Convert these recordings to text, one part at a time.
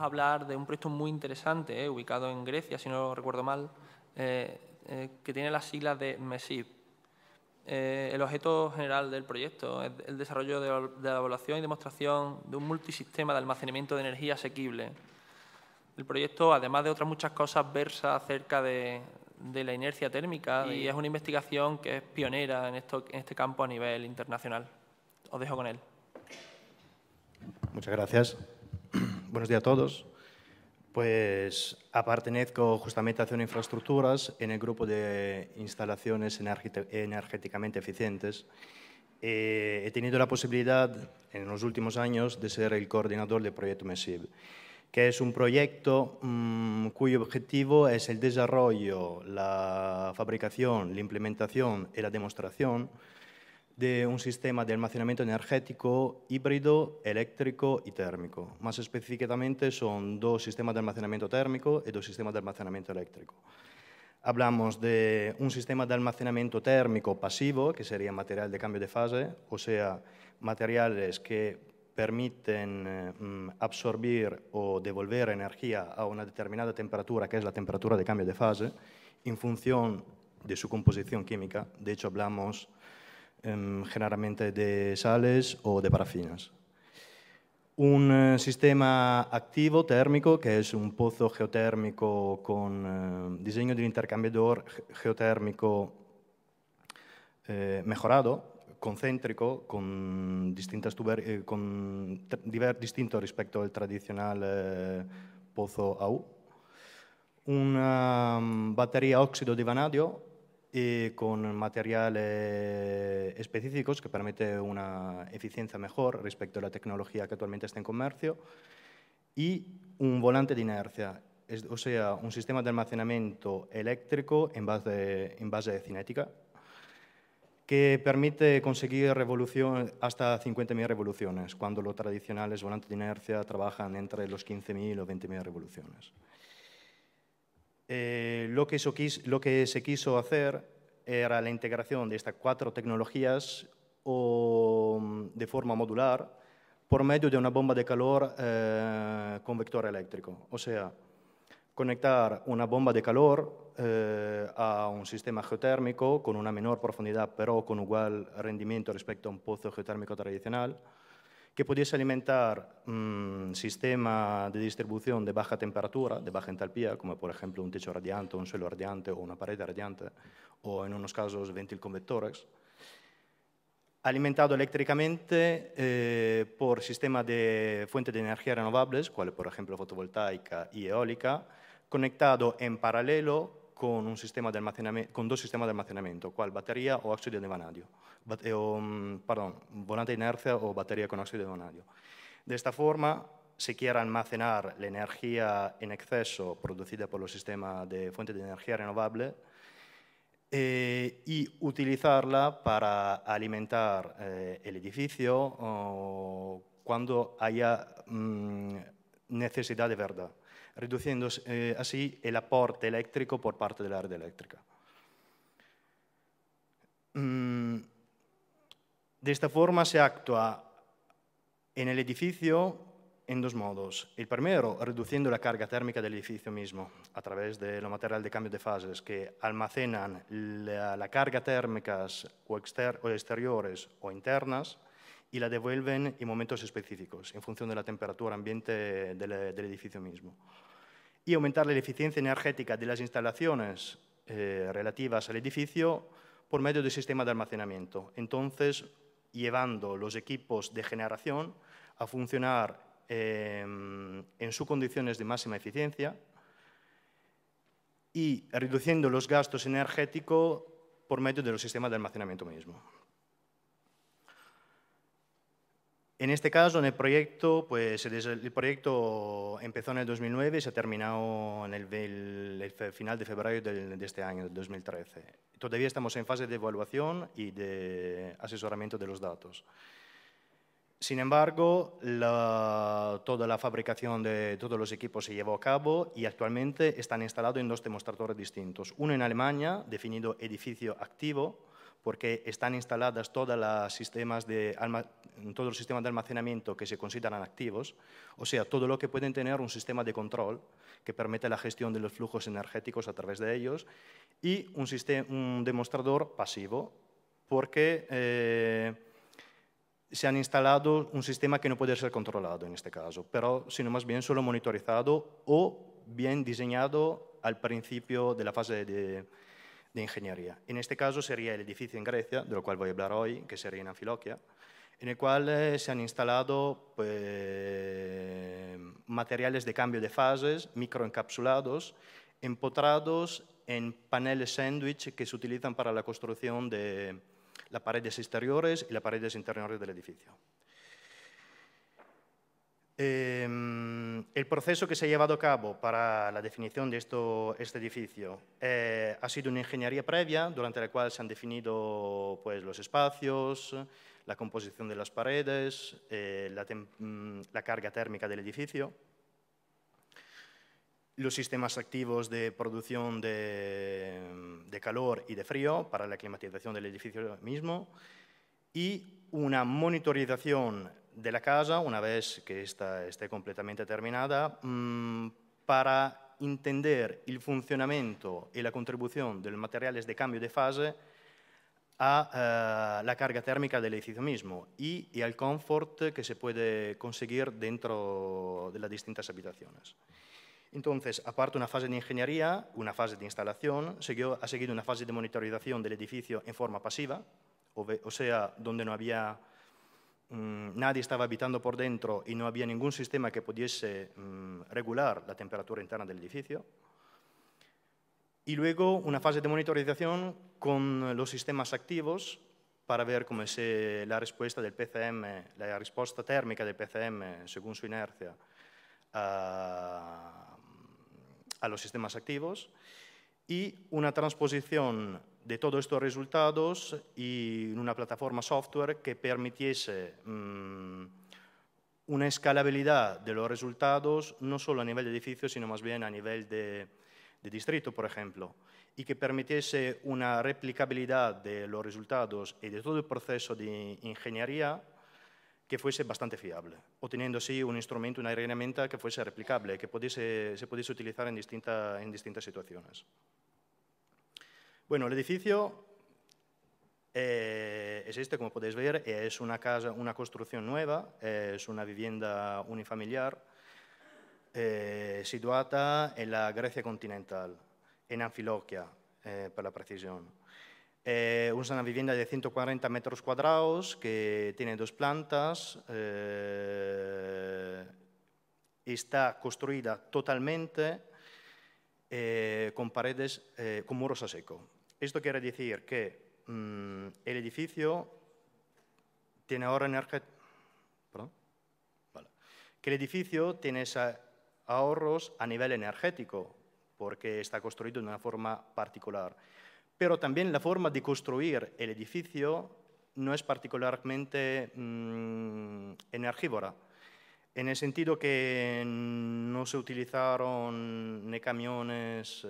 hablar de un proyecto muy interesante, ubicado en Grecia, si no recuerdo mal, que tiene las siglas de MESIP. El objeto general del proyecto es el desarrollo de la evaluación y demostración de un multisistema de almacenamiento de energía asequible. El proyecto, además de otras muchas cosas, versa acerca de la inercia térmica y es una investigación que es pionera en este campo a nivel internacional. Os dejo con él. Muchas gracias. Buenos días a todos. Pues pertenezco justamente a Acción Infraestructuras en el grupo de instalaciones energéticamente eficientes. He tenido la posibilidad en los últimos años de ser el coordinador del proyecto MESIB, que es un proyecto cuyo objetivo es el desarrollo, la fabricación, la implementación y la demostración de un sistema de almacenamiento energético híbrido, eléctrico y térmico. Más específicamente son dos sistemas de almacenamiento térmico y dos sistemas de almacenamiento eléctrico. Hablamos de un sistema de almacenamiento térmico pasivo, que sería material de cambio de fase, o sea, materiales que permiten absorbir o devolver energía a una determinada temperatura, que es la temperatura de cambio de fase, en función de su composición química. De hecho, hablamos generalmente de sales o de parafinas. Un sistema activo térmico, que es un pozo geotérmico con diseño de un intercambiador geotérmico mejorado, concéntrico, con distintas distinto respecto al tradicional pozo AU. Una batería óxido de vanadio con materiales específicos que permite una eficiencia mejor respecto a la tecnología que actualmente está en comercio, y un volante de inercia, o sea, un sistema de almacenamiento eléctrico en base de cinética, que permite conseguir hasta 50.000 revoluciones, cuando los tradicionales volantes de inercia trabajan entre los 15.000 o 20.000 revoluciones. Lo que se quiso hacer era la integración de estas 4 tecnologías de forma modular por medio de una bomba de calor con vector eléctrico. O sea, conectar una bomba de calor a un sistema geotérmico con una menor profundidad, pero con igual rendimiento respecto a un pozo geotérmico tradicional, que pudiese alimentar un sistema de distribución de baja temperatura, de baja entalpía, como por ejemplo un techo radiante, un suelo radiante o una pared radiante, o en unos casos ventilconvectores, alimentado eléctricamente por sistemas de fuentes de energía renovables, cuales por ejemplo fotovoltaica y eólica, conectado en paralelo con dos sistemas de almacenamiento, cual batería o óxido de vanadio. Volante de inercia o batería con óxido de vanadio. De esta forma, se quiere almacenar la energía en exceso producida por los sistemas de fuentes de energía renovable y utilizarla para alimentar el edificio cuando haya necesidad de verdad, reduciendo así el aporte eléctrico por parte de la red eléctrica. De esta forma se actúa en el edificio en 2 modos. El primero, reduciendo la carga térmica del edificio mismo a través de los materiales de cambio de fases que almacenan la carga térmicas o exteriores o internas y la devuelven en momentos específicos en función de la temperatura ambiente del edificio mismo. Y aumentar la eficiencia energética de las instalaciones relativas al edificio por medio del sistema de almacenamiento. Entonces, llevando los equipos de generación a funcionar en sus condiciones de máxima eficiencia y reduciendo los gastos energéticos por medio de los sistemas de almacenamiento mismo. En este caso, en el proyecto, pues el proyecto empezó en el 2009 y se ha terminado en el final de febrero de este año, del 2013. Todavía estamos en fase de evaluación y de asesoramiento de los datos. Sin embargo, toda la fabricación de todos los equipos se llevó a cabo y actualmente están instalados en 2 demostradores distintos. Uno en Alemania, definido edificio activo, porque están instaladas todos los sistemas de almacenamiento que se consideran activos, o sea, todo lo que pueden tener un sistema de control que permite la gestión de los flujos energéticos a través de ellos, y un demostrador pasivo, porque se han instalado un sistema que no puede ser controlado en este caso, pero sino más bien solo monitorizado o bien diseñado al principio de la fase de ingeniería. En este caso sería el edificio en Grecia, de lo cual voy a hablar hoy, que sería en Anfiloquia, en el cual se han instalado materiales de cambio de fases microencapsulados, empotrados en paneles sándwich que se utilizan para la construcción de las paredes exteriores y las paredes interiores del edificio. El proceso que se ha llevado a cabo para la definición de este edificio ha sido una ingeniería previa, durante la cual se han definido los espacios, la composición de las paredes, la carga térmica del edificio, los sistemas activos de producción de calor y de frío para la climatización del edificio mismo, y una monitorización de la casa, una vez que esta esté completamente terminada, para entender el funcionamiento y la contribución de los materiales de cambio de fase a la carga térmica del edificio mismo y al confort que se puede conseguir dentro de las distintas habitaciones. Entonces, aparte de una fase de ingeniería, una fase de instalación, ha seguido una fase de monitorización del edificio en forma pasiva, o sea, donde no había, nadie estaba habitando por dentro y no había ningún sistema que pudiese regular la temperatura interna del edificio. Y luego una fase de monitorización con los sistemas activos para ver cómo es la respuesta del PCM, la respuesta térmica del PCM según su inercia a los sistemas activos, y una transposición de todos estos resultados en una plataforma software que permitiese una escalabilidad de los resultados, no solo a nivel de edificio, sino más bien a nivel de distrito, por ejemplo, y que permitiese una replicabilidad de los resultados y de todo el proceso de ingeniería que fuese bastante fiable, obteniendo así un instrumento, una herramienta que fuese replicable, que se pudiese utilizar en distintas situaciones. Bueno, el edificio es este, como podéis ver, es una casa, una construcción nueva, es una vivienda unifamiliar situada en la Grecia continental, en Anfiloquia, per la precisión. Es una vivienda de 140 metros cuadrados que tiene 2 plantas, está construida totalmente con paredes, con muros a seco. Esto quiere decir que el edificio tiene ahorros a nivel energético, porque está construido de una forma particular. Pero también la forma de construir el edificio no es particularmente energívora, en el sentido que no se utilizaron ni camiones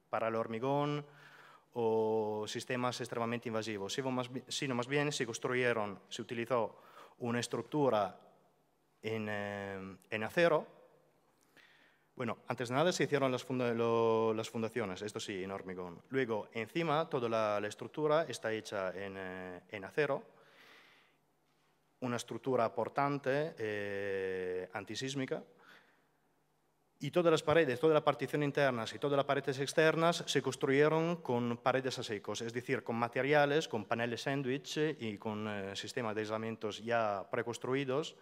para el hormigón o sistemas extremadamente invasivos, sino más bien se utilizó una estructura en acero. Bueno, antes de nada se hicieron las fundaciones, esto sí, en hormigón. Luego, encima, toda la estructura está hecha en acero, una estructura portante, antisísmica, y todas las paredes, toda la partición internas y todas las paredes externas se construyeron con paredes a secos, es decir, con materiales, con paneles sándwich y con sistemas de aislamientos ya preconstruidos,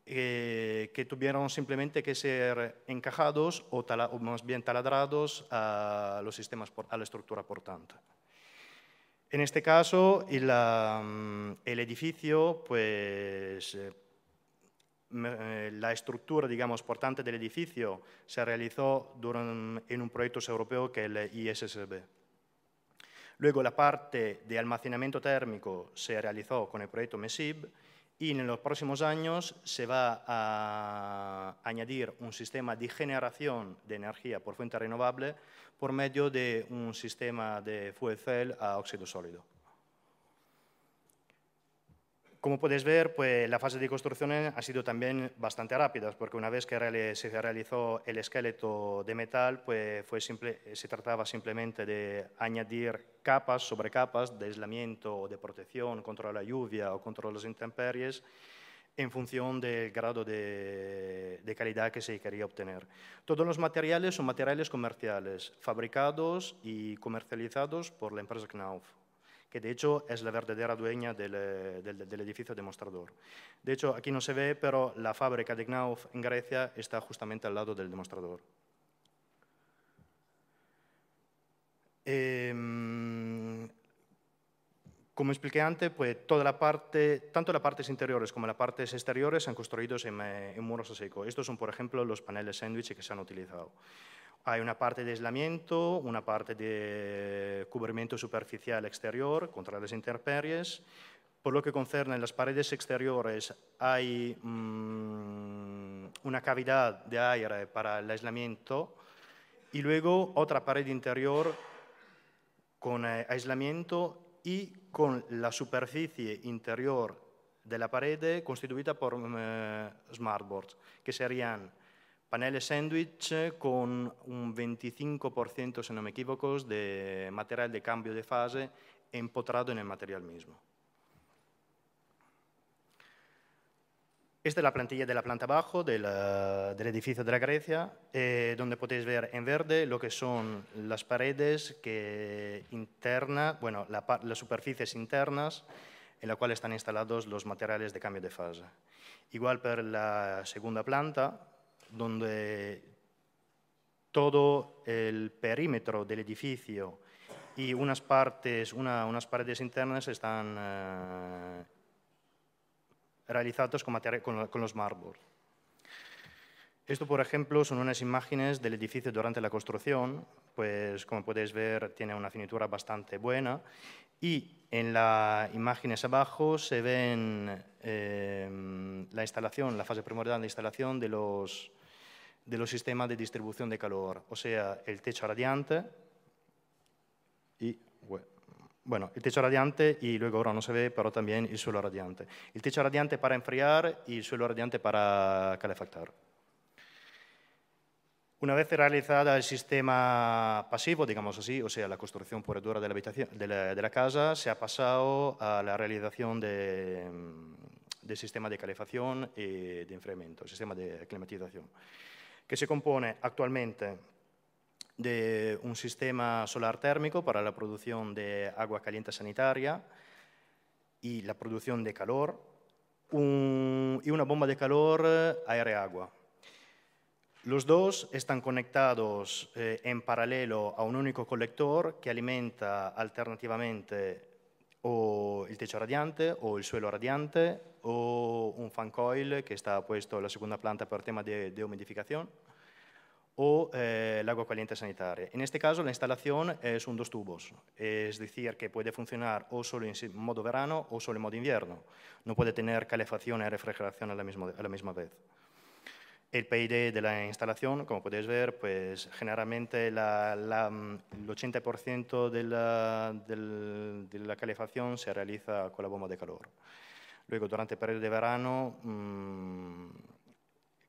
que tuvieron simplemente que ser encajados o más bien taladrados a los sistemas, a la estructura portante. En este caso, el edificio, pues, la estructura, digamos, portante del edificio se realizó en un proyecto europeo que es el ISSB. Luego, la parte de almacenamiento térmico se realizó con el proyecto MESIB, y en los próximos años se va a añadir un sistema de generación de energía por fuente renovable por medio de un sistema de fuel cell a óxido sólido. Como podéis ver, pues la fase de construcción ha sido también bastante rápida, porque una vez que se realizó el esqueleto de metal, pues se trataba simplemente de añadir capas sobre capas de aislamiento o de protección contra la lluvia o contra las intemperies en función del grado de calidad que se quería obtener. Todos los materiales son materiales comerciales, fabricados y comercializados por la empresa Knauf, que de hecho es la verdadera dueña del edificio demostrador. De hecho, aquí no se ve, pero la fábrica de Knauf en Grecia está justamente al lado del demostrador. Como expliqué antes, pues tanto las partes interiores como las partes exteriores son construidos en muros a seco. Estos son, por ejemplo, los paneles sándwich que se han utilizado. Hay una parte de aislamiento, una parte de cubrimiento superficial exterior contra las intemperies. Por lo que concerne a las paredes exteriores, hay una cavidad de aire para el aislamiento y luego otra pared interior con aislamiento y con la superficie interior de la pared constituida por smartboards, que serían paneles sándwich con un 25%, si no me equivoco, de material de cambio de fase empotrado en el material mismo. Esta es la plantilla de la planta bajo del edificio de la Grecia, donde podéis ver en verde lo que son las paredes internas, bueno, las superficies internas en las cuales están instalados los materiales de cambio de fase. Igual para la segunda planta, donde todo el perímetro del edificio y unas paredes internas están realizados con los mármoles. Esto, por ejemplo, son unas imágenes del edificio durante la construcción, pues como podéis ver tiene una finitura bastante buena y en las imágenes abajo se ven la instalación, la fase primordial de instalación de los sistemas de distribución de calor, o sea, el techo radiante y el techo radiante y luego ahora no se ve, pero también el suelo radiante. El techo radiante para enfriar y el suelo radiante para calefactar. Una vez realizada el sistema pasivo, digamos así, o sea, la construcción pura y dura de la habitación, de la casa, se ha pasado a la realización del sistema de calefacción y de enfriamiento, el sistema de climatización, que se compone actualmente de un sistema solar térmico para la producción de agua caliente sanitaria y la producción de calor, y una bomba de calor aire-agua. Los dos están conectados en paralelo a un único colector que alimenta alternativamente o el techo radiante o el suelo radiante o un fan coil que está puesto en la segunda planta por tema de humidificación o el agua caliente sanitaria. En este caso, la instalación es un dos tubos, es decir, que puede funcionar o solo en modo verano o solo en modo invierno. No puede tener calefacción y refrigeración a la misma vez. El PID de la instalación, como podéis ver, pues generalmente el 80% de la calefacción se realiza con la bomba de calor. Luego, durante el periodo de verano,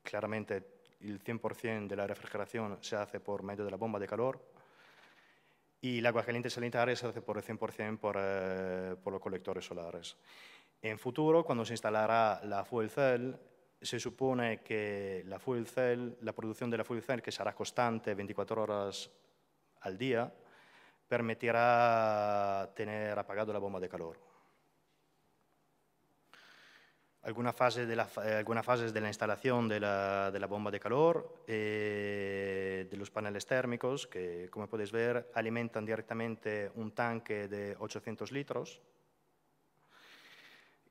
claramente el 100% de la refrigeración se hace por medio de la bomba de calor y el agua caliente sanitaria se hace por el 100% por los colectores solares. En futuro, cuando se instalará la fuel cell, se supone que la producción de la fuel cell, que será constante 24 horas al día, permitirá tener apagado la bomba de calor. Algunas fases de la instalación de la bomba de calor, de los paneles térmicos, que como podéis ver alimentan directamente un tanque de 800 litros,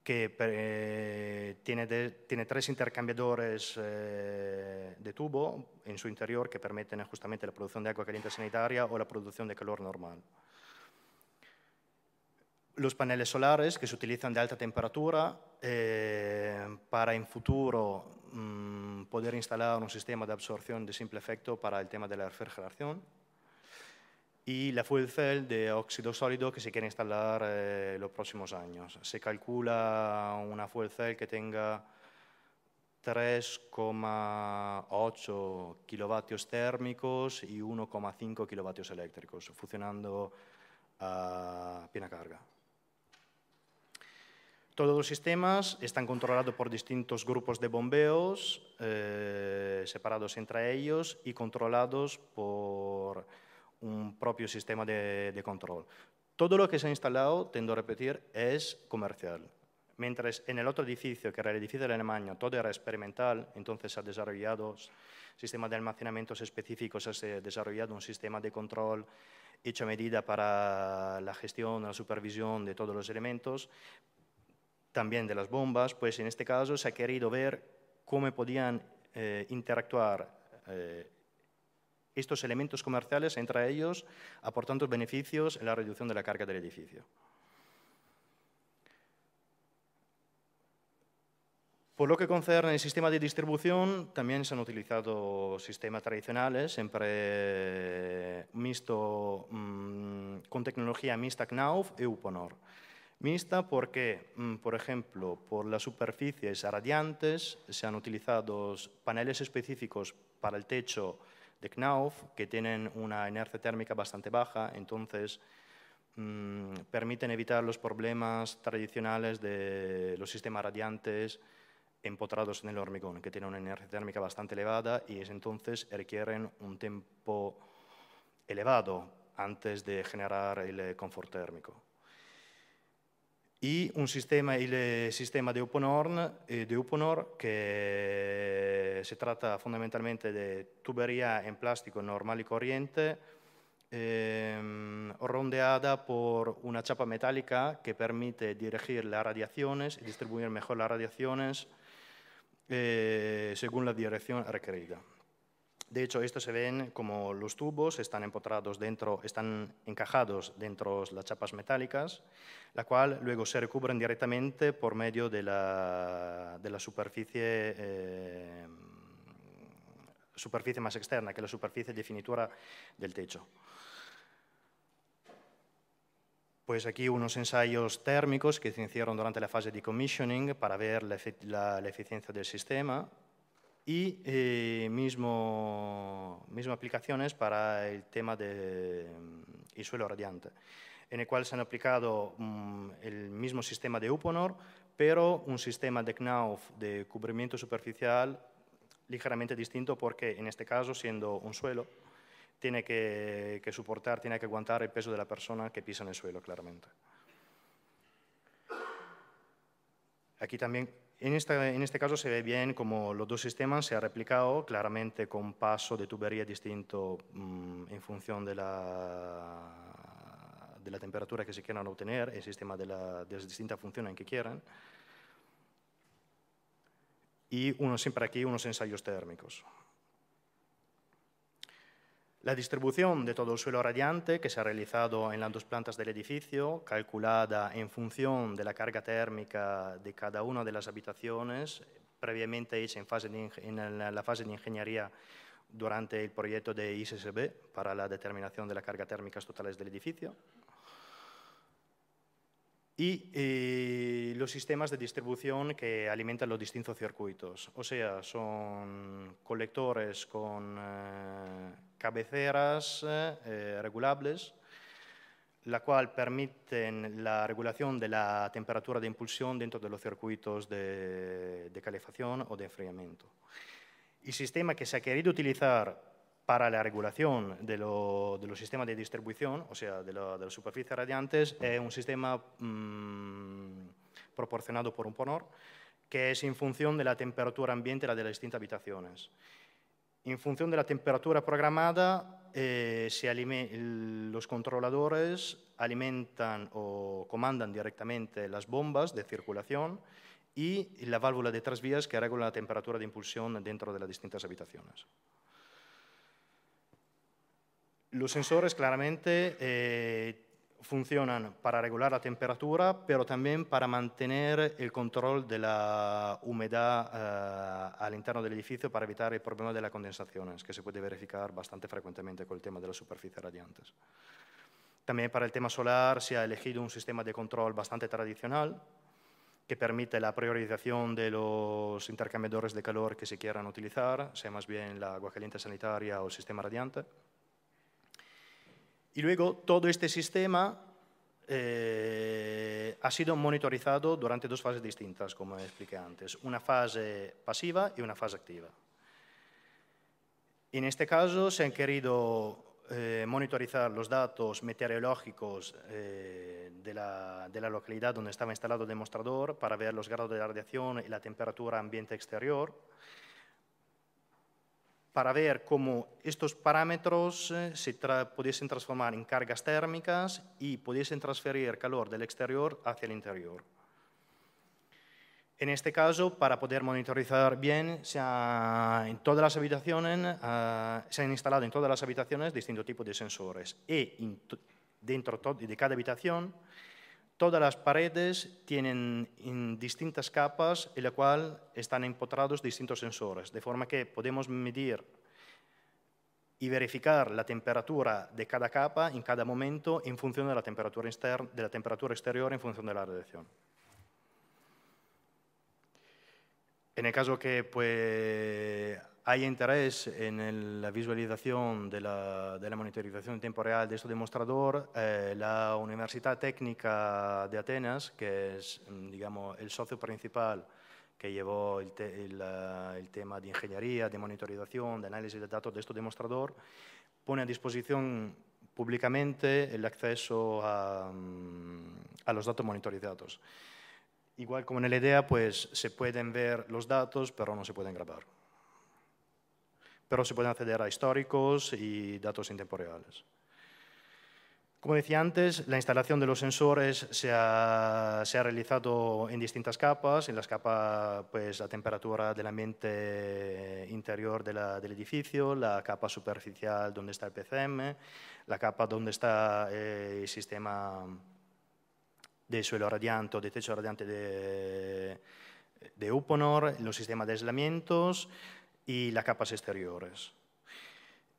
que tiene 3 intercambiadores de tubo en su interior que permiten justamente la producción de agua caliente sanitaria o la producción de calor normal. Los paneles solares que se utilizan de alta temperatura para en futuro poder instalar un sistema de absorción de simple efecto para el tema de la refrigeración. Y la fuel cell de óxido sólido que se quiere instalar los próximos años. Se calcula una fuel cell que tenga 3,8 kilovatios térmicos y 1,5 kilovatios eléctricos, funcionando a plena carga. Todos los sistemas están controlados por distintos grupos de bombeos, separados entre ellos y controlados por un propio sistema de control. Todo lo que se ha instalado, tiendo a repetir, es comercial. Mientras en el otro edificio, que era el edificio de Alemania, todo era experimental, entonces se ha desarrollado sistemas de almacenamientos específicos, se ha desarrollado un sistema de control hecho a medida para la gestión, la supervisión de todos los elementos, también de las bombas. Pues en este caso se ha querido ver cómo podían interactuar estos elementos comerciales entre ellos, aportando beneficios en la reducción de la carga del edificio. Por lo que concerne el sistema de distribución, también se han utilizado sistemas tradicionales, siempre mixto, con tecnología mixta Knauf y Uponor. Mixta porque, por ejemplo, por las superficies radiantes se han utilizado paneles específicos para el techo de Knauf que tienen una inercia térmica bastante baja, entonces permiten evitar los problemas tradicionales de los sistemas radiantes empotrados en el hormigón, que tienen una inercia térmica bastante elevada y entonces requieren un tiempo elevado antes de generar el confort térmico. Y un sistema, el sistema de Uponor, que se trata fundamentalmente de tubería en plástico normal y corriente, rondeada por una chapa metálica que permite dirigir las radiaciones y distribuir mejor las radiaciones según la dirección requerida. De hecho, esto se ven como los tubos están empotrados dentro, están encajados dentro de las chapas metálicas, la cual luego se recubren directamente por medio de la superficie más externa, que es la superficie de finitura del techo. Pues aquí unos ensayos térmicos que se hicieron durante la fase de commissioning para ver la eficiencia del sistema y mismas aplicaciones para el tema del suelo radiante, en el cual se han aplicado el mismo sistema de Uponor, pero un sistema de Knauf de cubrimiento superficial ligeramente distinto porque en este caso, siendo un suelo, tiene que soportar, tiene que aguantar el peso de la persona que pisa en el suelo, claramente. Aquí también, en este caso se ve bien como los dos sistemas se han replicado claramente con paso de tubería distinto en función de la temperatura que se quieran obtener, el sistema de las distintas funciones que quieran. Y siempre aquí unos ensayos térmicos. La distribución de todo el suelo radiante que se ha realizado en las dos plantas del edificio, calculada en función de la carga térmica de cada una de las habitaciones, previamente hecha en la fase de ingeniería durante el proyecto de ISSB para la determinación de las cargas térmicas totales del edificio. Y los sistemas de distribución que alimentan los distintos circuitos, o sea, son colectores con cabeceras regulables, la cual permiten la regulación de la temperatura de impulsión dentro de los circuitos de calefacción o de enfriamiento. El sistema que se ha querido utilizar para la regulación de los sistemas de distribución, o sea, de las superficies radiantes, es un sistema proporcionado por Uponor, que es en función de la temperatura ambiente de las distintas habitaciones. En función de la temperatura programada, los controladores alimentan o comandan directamente las bombas de circulación y la válvula de 3 vías que regula la temperatura de impulsión dentro de las distintas habitaciones. Los sensores claramente funcionan para regular la temperatura, pero también para mantener el control de la humedad al interno del edificio para evitar el problema de las condensaciones, que se puede verificar bastante frecuentemente con el tema de las superficies radiantes. También para el tema solar se ha elegido un sistema de control bastante tradicional que permite la priorización de los intercambiadores de calor que se quieran utilizar, sea más bien la agua caliente sanitaria o el sistema radiante. Y luego todo este sistema ha sido monitorizado durante dos fases distintas, como expliqué antes, una fase pasiva y una fase activa. En este caso se han querido monitorizar los datos meteorológicos de la localidad donde estaba instalado el demostrador para ver los grados de radiación y la temperatura ambiente exterior, para ver cómo estos parámetros se pudiesen transformar en cargas térmicas y pudiesen transferir calor del exterior hacia el interior. En este caso, para poder monitorizar bien, se han instalado en todas las habitaciones distintos tipos de sensores y dentro de cada habitación todas las paredes tienen en distintas capas en la cual están empotrados distintos sensores, de forma que podemos medir y verificar la temperatura de cada capa en cada momento en función de la temperatura exterior en función de la radiación. En el caso que haya interés en la visualización de la monitorización en tiempo real de este demostrador, la Universidad Técnica de Atenas, que es, digamos, el socio principal que llevó el tema de ingeniería, de monitorización, de análisis de datos de este demostrador, pone a disposición públicamente el acceso a los datos monitorizados. Igual como en la idea, pues se pueden ver los datos, pero no se pueden grabar. Pero se pueden acceder a históricos y datos intemporales. Como decía antes, la instalación de los sensores se ha realizado en distintas capas. En las capas, pues, la temperatura del ambiente interior del edificio, la capa superficial donde está el PCM, la capa donde está el sistema de suelo radiante o de techo radiante de Uponor, los sistemas de aislamientos y las capas exteriores.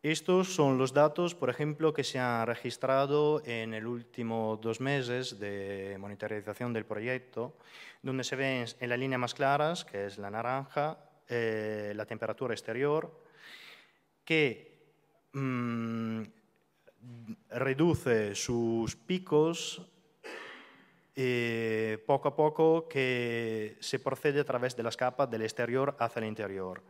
Estos son los datos, por ejemplo, que se han registrado en el último 2 meses de monitorización del proyecto, donde se ven en la línea más claras, que es la naranja, la temperatura exterior, que reduce sus picos poco a poco, que se procede a través de las capas del exterior hacia el interior.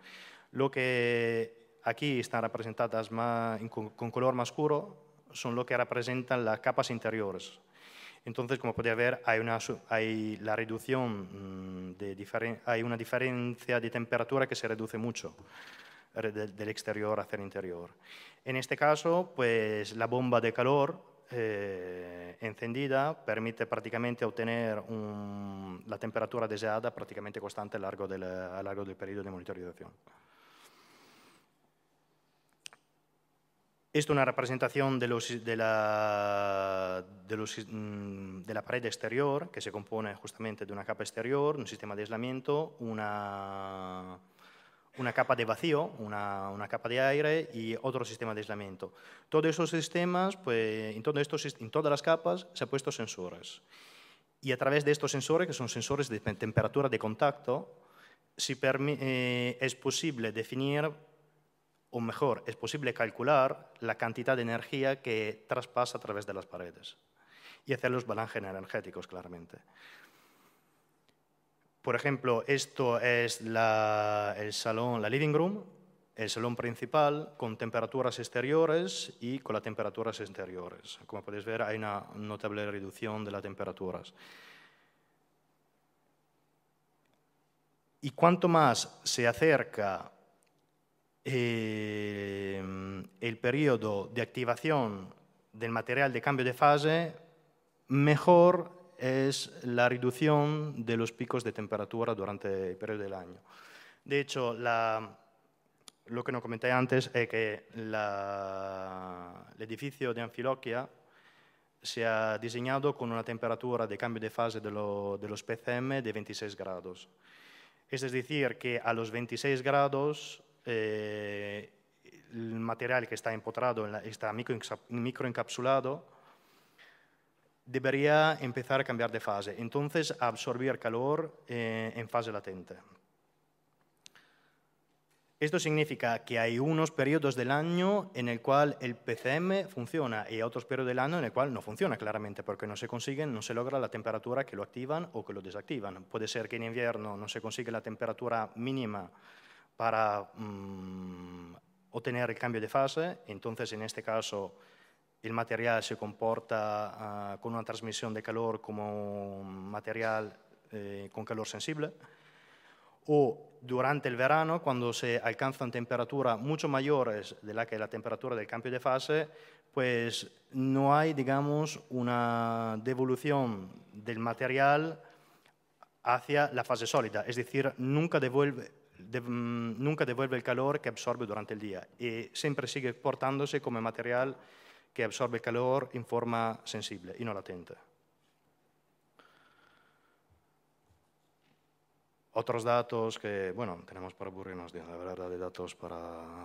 Lo que aquí están representadas con color más oscuro son lo que representan las capas interiores. Entonces, como podéis ver, hay la reducción, hay una diferencia de temperatura que se reduce mucho del exterior hacia el interior. En este caso, pues la bomba de calor encendida permite prácticamente obtener la temperatura deseada prácticamente constante a lo largo del periodo de monitorización. Esto es una representación de la pared exterior, que se compone justamente de una capa exterior, un sistema de aislamiento, una capa de vacío, una capa de aire y otro sistema de aislamiento. Todos esos sistemas, pues, en todas las capas se han puesto sensores. Y a través de estos sensores, que son sensores de temperatura de contacto, es posible definir, o mejor, es posible calcular la cantidad de energía que traspasa a través de las paredes y hacer los balances energéticos, claramente. Por ejemplo, esto es el salón, la living room, el salón principal con temperaturas exteriores y con las temperaturas exteriores. Como podéis ver, hay una notable reducción de las temperaturas. Y cuanto más se acerca el periodo de activación del material de cambio de fase, mejor es la reducción de los picos de temperatura durante el periodo del año. De hecho, lo que no comenté antes es que el edificio de Anfiloquia se ha diseñado con una temperatura de cambio de fase de los PCM de 26 grados. Es decir, que a los 26 grados el material que está empotrado, está microencapsulado, debería empezar a cambiar de fase, entonces a absorber calor en fase latente. Esto significa que hay unos periodos del año en el cual el PCM funciona y otros periodos del año en el cual no funciona claramente porque no se logra la temperatura que lo activan o que lo desactivan. Puede ser que en invierno no se consigue la temperatura mínima para obtener el cambio de fase, entonces en este caso el material se comporta con una transmisión de calor como un material con calor sensible. O durante el verano, cuando se alcanzan temperaturas mucho mayores de la que la temperatura del cambio de fase, pues no hay, digamos, una devolución del material hacia la fase sólida, es decir, nunca devuelve el calor que absorbe durante el día y siempre sigue portándose como material que absorbe el calor en forma sensible y no latente. Otros datos que, bueno, tenemos para aburrirnos de la verdad de datos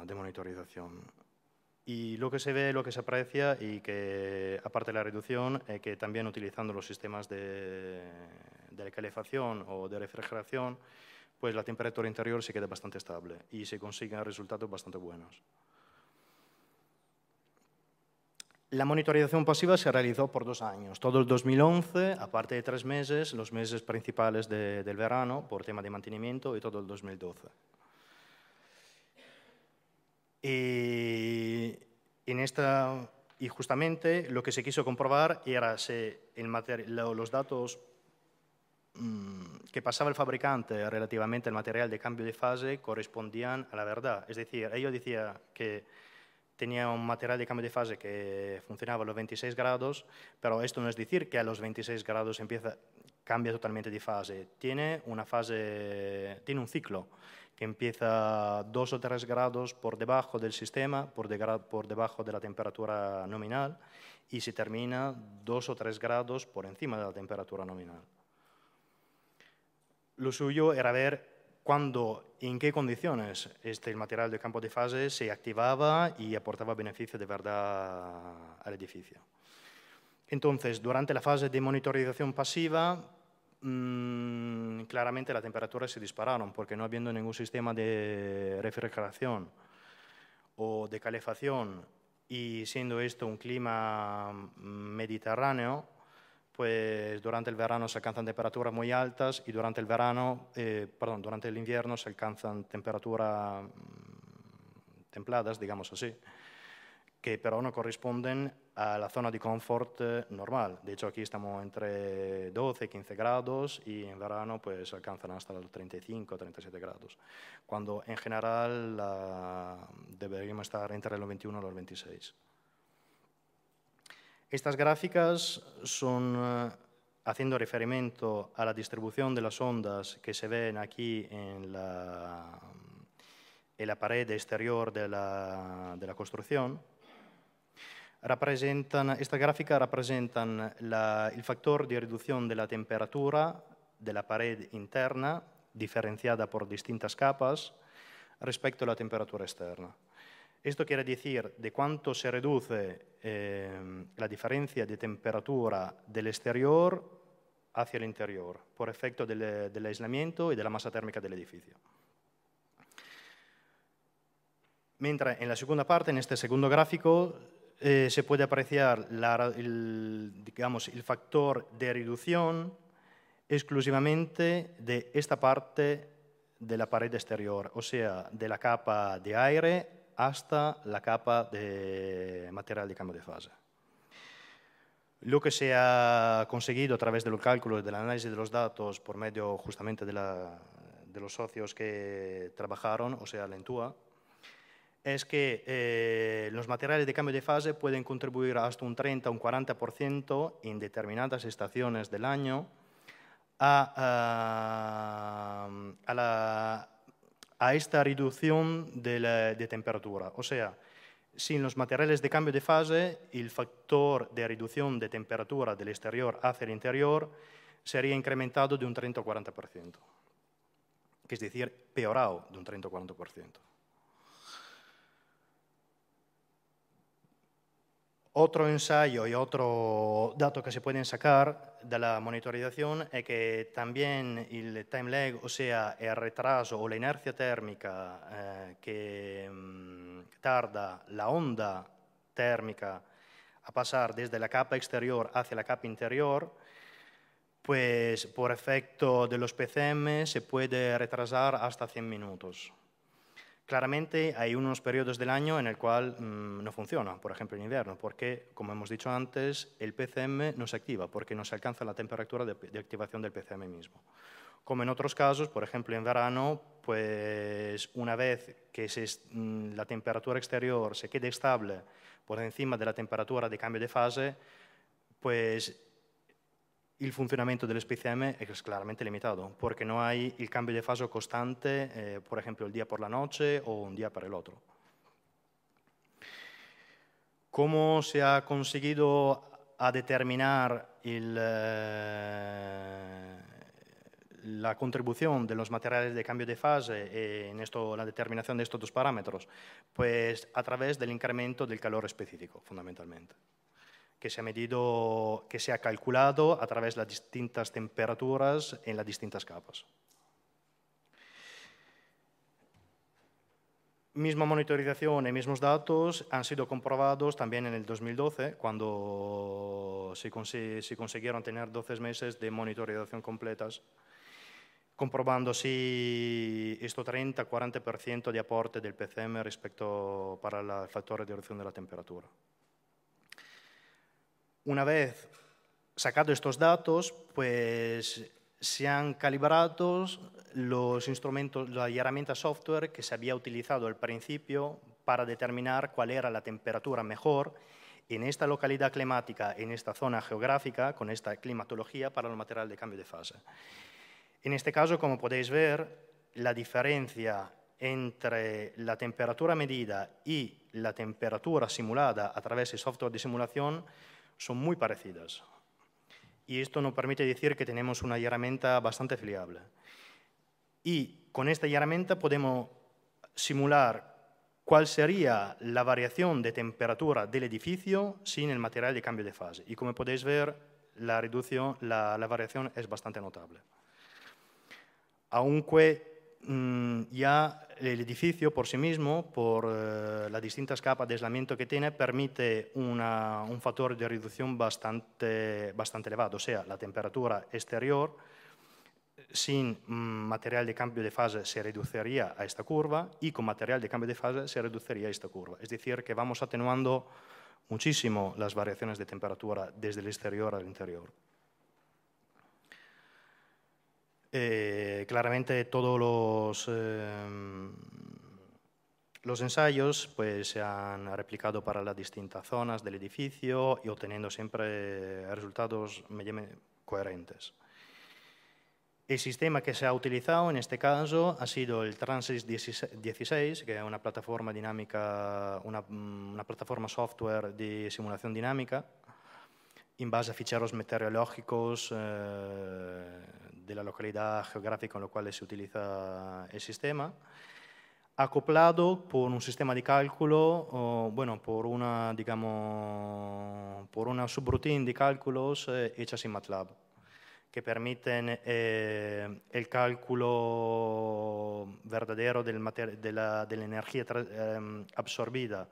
de monitorización. Y lo que se ve, lo que se aprecia y que, aparte de la reducción, es que también utilizando los sistemas de calefacción o de refrigeración, pues la temperatura interior se queda bastante estable y se consiguen resultados bastante buenos. La monitorización pasiva se realizó por 2 años, todo el 2011, aparte de 3 meses, los meses principales del verano, por tema de mantenimiento, y todo el 2012. Y justamente lo que se quiso comprobar era si los datos que pasaba el fabricante relativamente al material de cambio de fase correspondían a la verdad. Es decir, ellos decían que tenía un material de cambio de fase que funcionaba a los 26 grados, pero esto no es decir que a los 26 grados cambia totalmente de fase. Tiene un ciclo que empieza 2 o 3 grados por debajo del sistema, por debajo de la temperatura nominal, y se termina 2 o 3 grados por encima de la temperatura nominal. Lo suyo era ver en qué condiciones el material de campo de fase se activaba y aportaba beneficio de verdad al edificio. Entonces, durante la fase de monitorización pasiva, claramente las temperaturas se dispararon porque no habiendo ningún sistema de refrigeración o de calefacción y siendo esto un clima mediterráneo, pues durante el verano se alcanzan temperaturas muy altas y durante el invierno se alcanzan temperaturas templadas, digamos así, que pero no corresponden a la zona de confort normal. De hecho, aquí estamos entre 12 y 15 grados y en verano pues alcanzan hasta los 35 o 37 grados, cuando en general deberíamos estar entre los 21 y los 26. Estas gráficas son haciendo referimiento a la distribución de las ondas que se ven aquí en la pared exterior de la construcción. Estas gráficas representan el factor de reducción de la temperatura de la pared interna, diferenciada por distintas capas, respecto a la temperatura externa. Esto quiere decir de cuánto se reduce la diferencia de temperatura del exterior hacia el interior por efecto del aislamiento y de la masa térmica del edificio. Mientras en la segunda parte, en este segundo gráfico, se puede apreciar el factor de reducción exclusivamente de esta parte de la pared exterior, o sea, de la capa de aire hasta la capa de material de cambio de fase. Lo que se ha conseguido a través de los cálculos y del análisis de los datos por medio justamente de los socios que trabajaron, o sea, la ENTUA, es que los materiales de cambio de fase pueden contribuir hasta un 30 o un 40% en determinadas estaciones del año a esta reducción de temperatura. O sea, Sin los materiales de cambio de fase, el factor de reducción de temperatura del exterior hacia el interior sería incrementado de un 30 o 40%, que es decir, peorado de un 30 o 40%. Otro ensayo y otro dato que se pueden sacar de la monitorización es que también el time lag, o sea, el retraso o la inercia térmica que tarda la onda térmica a pasar desde la capa exterior hacia la capa interior, pues por efecto de los PCM se puede retrasar hasta 100 minutos. Claramente hay unos periodos del año en el cual no funciona, por ejemplo en invierno, porque, como hemos dicho antes, el PCM no se activa porque no se alcanza la temperatura de activación del PCM mismo. Como en otros casos, por ejemplo en verano, pues una vez que la temperatura exterior se quede estable por encima de la temperatura de cambio de fase, pues el funcionamiento del PCM es claramente limitado, porque no hay el cambio de fase constante, por ejemplo, el día por la noche o un día para el otro. ¿Cómo se ha conseguido determinar la contribución de los materiales de cambio de fase en la determinación de estos dos parámetros? Pues a través del incremento del calor específico, fundamentalmente, que se ha calculado a través de las distintas temperaturas en las distintas capas. Misma monitorización y mismos datos han sido comprobados también en el 2012, cuando se consiguieron tener 12 meses de monitorización completas, comprobando si esto 30-40% de aporte del PCM respecto para el factor de reducción de la temperatura. Una vez sacados estos datos, pues se han calibrado los instrumentos, la herramienta software que se había utilizado al principio para determinar cuál era la temperatura mejor en esta localidad climática, en esta zona geográfica, con esta climatología para el material de cambio de fase. En este caso, como podéis ver, la diferencia entre la temperatura medida y la temperatura simulada a través del software de simulación son muy parecidas. Y esto nos permite decir que tenemos una herramienta bastante fiable. Y con esta herramienta podemos simular cuál sería la variación de temperatura del edificio sin el material de cambio de fase. Y como podéis ver, la variación es bastante notable. Aunque ya el edificio por sí mismo, por las distintas capas de aislamiento que tiene, permite un factor de reducción bastante elevado, o sea, la temperatura exterior sin material de cambio de fase se reduciría a esta curva y con material de cambio de fase se reduciría a esta curva. Es decir, que vamos atenuando muchísimo las variaciones de temperatura desde el exterior al interior. Claramente todos los ensayos pues, se han replicado para las distintas zonas del edificio y obteniendo siempre resultados coherentes. El sistema que se ha utilizado en este caso ha sido el Transys 16, que es una plataforma dinámica, una plataforma software de simulación dinámica en base a ficheros meteorológicos de la localidad geográfica en la cual se utiliza el sistema, acoplado por un sistema de cálculo, por una subroutine de cálculos hechas en MATLAB, que permiten el cálculo verdadero de la energía absorbida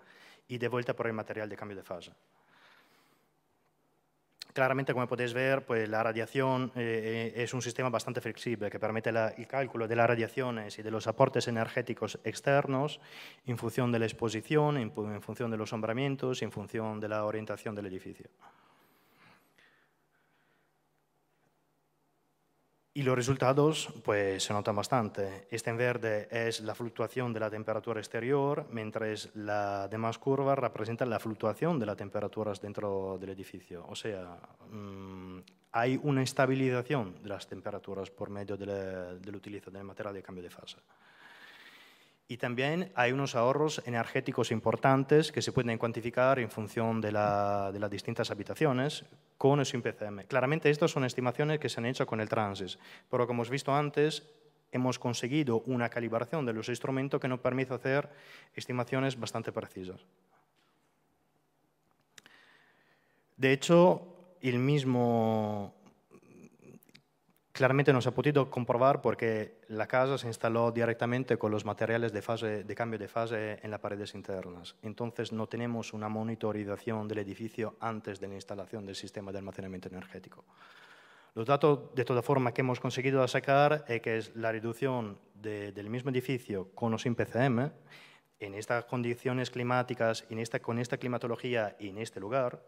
y devuelta por el material de cambio de fase. Claramente, como podéis ver, pues la radiación es un sistema bastante flexible que permite el cálculo de las radiaciones y de los aportes energéticos externos en función de la exposición, en función de los sombramientos y en función de la orientación del edificio. Y los resultados pues, se notan bastante. Este en verde es la fluctuación de la temperatura exterior, mientras las demás curvas representan la fluctuación de las temperaturas dentro del edificio. O sea, hay una estabilización de las temperaturas por medio del utilizo del material de cambio de fase. Y también hay unos ahorros energéticos importantes que se pueden cuantificar en función de las distintas habitaciones con el SIMPCM. Claramente, estas son estimaciones que se han hecho con el Transys, pero como hemos visto antes, hemos conseguido una calibración de los instrumentos que nos permite hacer estimaciones bastante precisas. De hecho, el mismo claramente no se ha podido comprobar porque la casa se instaló directamente con los materiales de cambio de fase en las paredes internas. Entonces, no tenemos una monitorización del edificio antes de la instalación del sistema de almacenamiento energético. Los datos, de toda forma, que hemos conseguido sacar es que es la reducción del mismo edificio con los SIMPCM en estas condiciones climáticas, con esta climatología y en este lugar,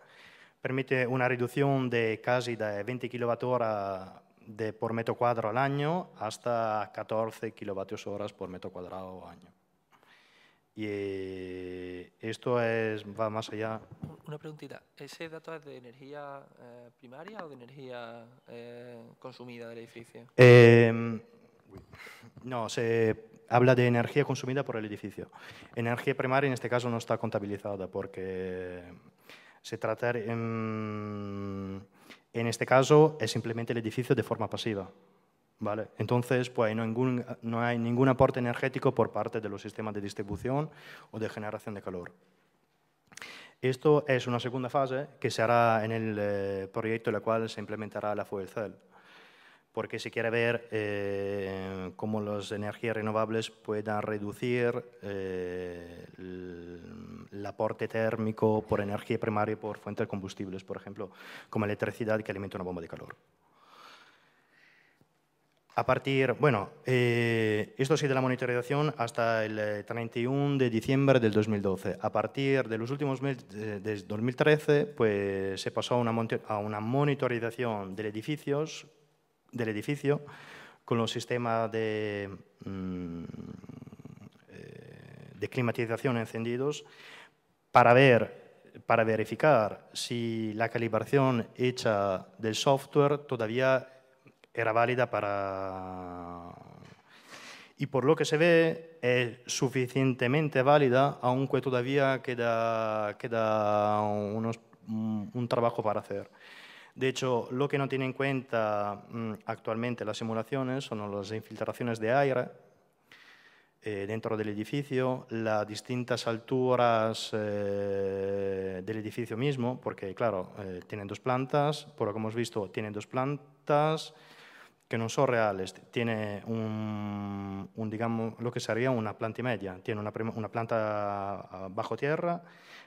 permite una reducción de casi de 20 kWh por metro cuadrado al año hasta 14 kWh por metro cuadrado al año. Y esto va más allá. Una preguntita, ¿ese dato es de energía primaria o de energía consumida del edificio? No, se habla de energía consumida por el edificio. Energía primaria en este caso no está contabilizada porque se trata, en este caso, es simplemente el edificio de forma pasiva. ¿Vale? Entonces, pues no hay ningún aporte energético por parte de los sistemas de distribución o de generación de calor. Esto es una segunda fase que se hará en el proyecto en el cual se implementará la fuel cell, porque se quiere ver cómo las energías renovables puedan reducir el aporte térmico por energía primaria por fuentes de combustibles, por ejemplo, como electricidad que alimenta una bomba de calor. Esto ha sido la monitorización hasta el 31 de diciembre del 2012. A partir de los últimos meses de 2013, pues se pasó a una monitorización del edificio con los sistemas de climatización encendidos para verificar si la calibración hecha del software todavía era válida y por lo que se ve es suficientemente válida, aunque todavía queda un trabajo para hacer. De hecho, lo que no tiene en cuenta actualmente las simulaciones son las infiltraciones de aire dentro del edificio, las distintas alturas del edificio mismo, porque claro, tienen dos plantas, por lo que hemos visto, tienen dos plantas que no son reales. Tiene digamos, lo que sería una planta media. Tiene una planta bajo tierra,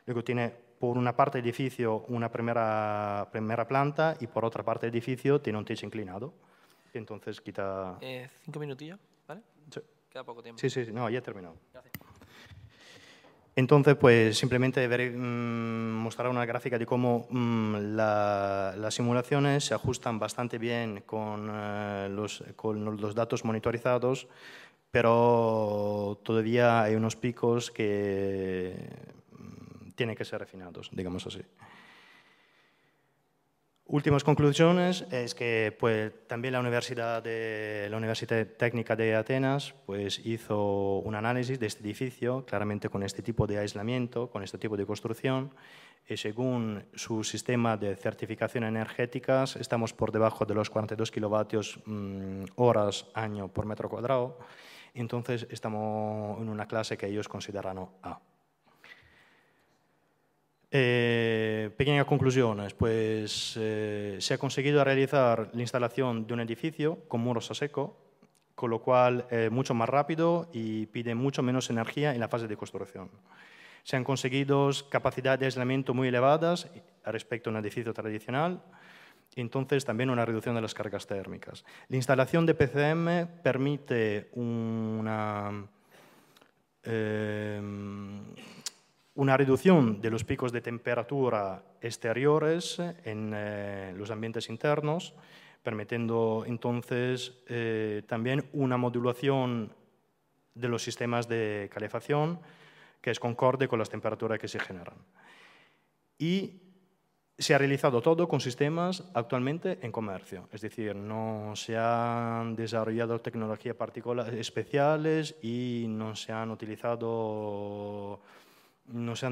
luego tiene por una parte del edificio una primera planta y por otra parte del edificio tiene un techo inclinado. Y entonces quita... 5 minutillos, ¿vale? Sí. Queda poco tiempo. Sí, no, ya he terminado. Gracias. Entonces, pues simplemente mostrar una gráfica de cómo las simulaciones se ajustan bastante bien con los datos monitorizados, pero todavía hay unos picos que tienen que ser refinados, digamos así. Últimas conclusiones es que pues, también la Universidad Técnica de Atenas pues, hizo un análisis de este edificio, claramente con este tipo de aislamiento, con este tipo de construcción, y según su sistema de certificación energética estamos por debajo de los 42 kilovatios horas año por metro cuadrado, entonces estamos en una clase que ellos consideran A. Pequeñas conclusiones, pues se ha conseguido realizar la instalación de un edificio con muros a seco, con lo cual es mucho más rápido y pide mucho menos energía en la fase de construcción. Se han conseguido capacidades de aislamiento muy elevadas respecto a un edificio tradicional, y entonces también una reducción de las cargas térmicas. La instalación de PCM permite una reducción de los picos de temperatura exteriores en los ambientes internos, permitiendo entonces también una modulación de los sistemas de calefacción que es concorde con las temperaturas que se generan. Y Se ha realizado todo con sistemas actualmente en comercio, es decir, no se han desarrollado tecnologías especiales y no se han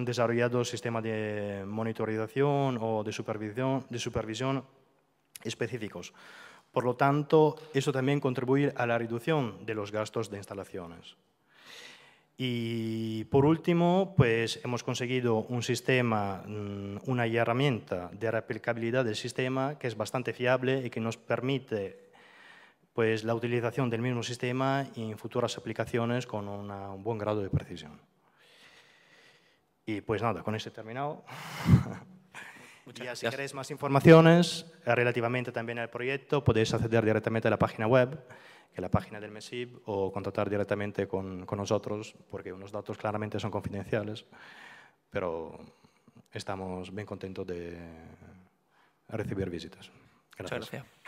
desarrollado sistemas de monitorización o de supervisión específicos. Por lo tanto, eso también contribuye a la reducción de los gastos de instalaciones. Y por último, pues hemos conseguido un sistema, una herramienta de replicabilidad del sistema que es bastante fiable y que nos permite pues, la utilización del mismo sistema en futuras aplicaciones con un buen grado de precisión. Y pues nada, con eso he terminado. Ya si queréis más informaciones relativamente también al proyecto, podéis acceder directamente a la página web, que es la página del MESIB, o contactar directamente con nosotros, porque unos datos claramente son confidenciales, pero estamos bien contentos de recibir visitas. Gracias. Muchas gracias.